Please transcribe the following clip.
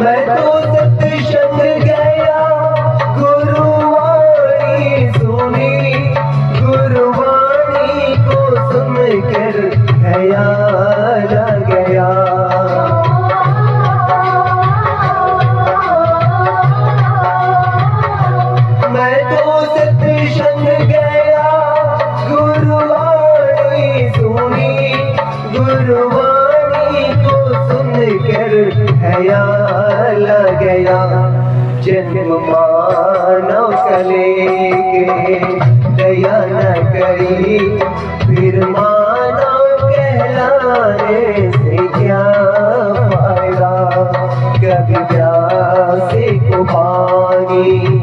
मैं तो सत्संग गया, गुरुवाणी सुनी, गुरुवाणी को सुनकर ख्याल आ गया। मैं तो सत्संग गया, गुरुवाणी सुनी, गुरुवाणी को सुनकर ख्याल आ गया। जन्म मानव कले के दया न करी, फिर मानव कहलाने से क्या फायदा। कभी प्यासे को पानी